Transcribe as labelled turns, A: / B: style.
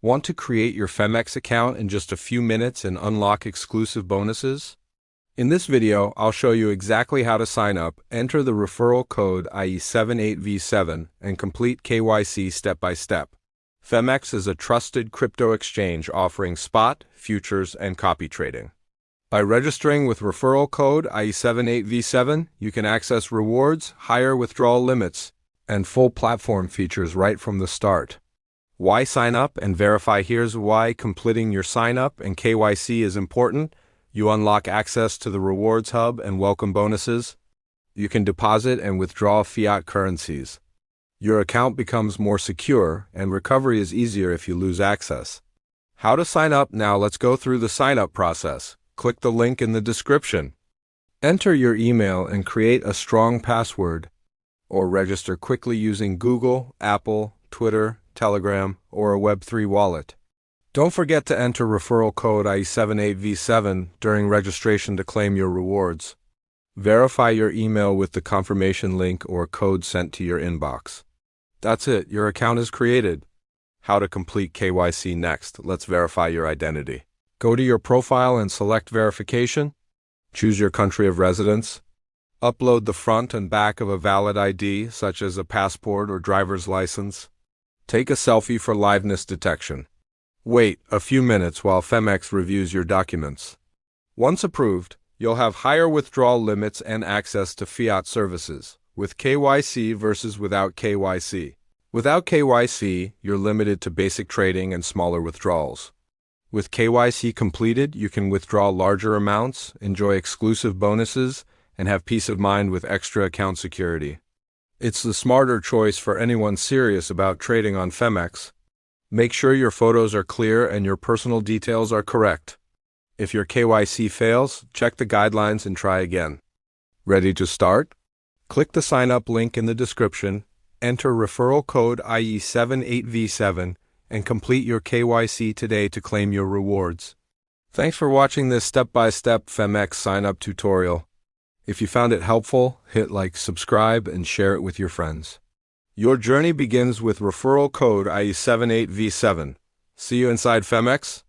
A: Want to create your Femex account in just a few minutes and unlock exclusive bonuses? In this video, I'll show you exactly how to sign up, enter the referral code IE78V7, and complete KYC step by step. Femex is a trusted crypto exchange offering spot, futures, and copy trading. By registering with referral code IE78V7, you can access rewards, higher withdrawal limits, and full platform features right from the start. Why sign up and verify? Here's why. Completing your sign up and KYC is important. You unlock access to the rewards hub and welcome bonuses. You can deposit and withdraw fiat currencies. Your account becomes more secure, and recovery is easier if you lose access. How to sign up? Now let's go through the sign up process. Click the link in the description. Enter your email and create a strong password, or register quickly using Google, Apple, Twitter, Telegram, or a Web3 wallet. Don't forget to enter referral code IE78V7 during registration to claim your rewards. Verify your email with the confirmation link or code sent to your inbox. That's it, your account is created. How to complete KYC next? Let's verify your identity. Go to your profile and select verification. Choose your country of residence. Upload the front and back of a valid ID, such as a passport or driver's license. Take a selfie for liveness detection. Wait a few minutes while Femex reviews your documents. Once approved, you'll have higher withdrawal limits and access to fiat services, with KYC versus without KYC. Without KYC, you're limited to basic trading and smaller withdrawals. With KYC completed, you can withdraw larger amounts, enjoy exclusive bonuses, and have peace of mind with extra account security. It's the smarter choice for anyone serious about trading on Femex. Make sure your photos are clear and your personal details are correct. If your KYC fails, check the guidelines and try again. Ready to start? Click the sign up link in the description, enter referral code IE78V7, and complete your KYC today to claim your rewards. Thanks for watching this step-by-step Femex sign-up tutorial. If you found it helpful, hit like, subscribe, and share it with your friends. Your journey begins with referral code IE78V7. See you inside Femex.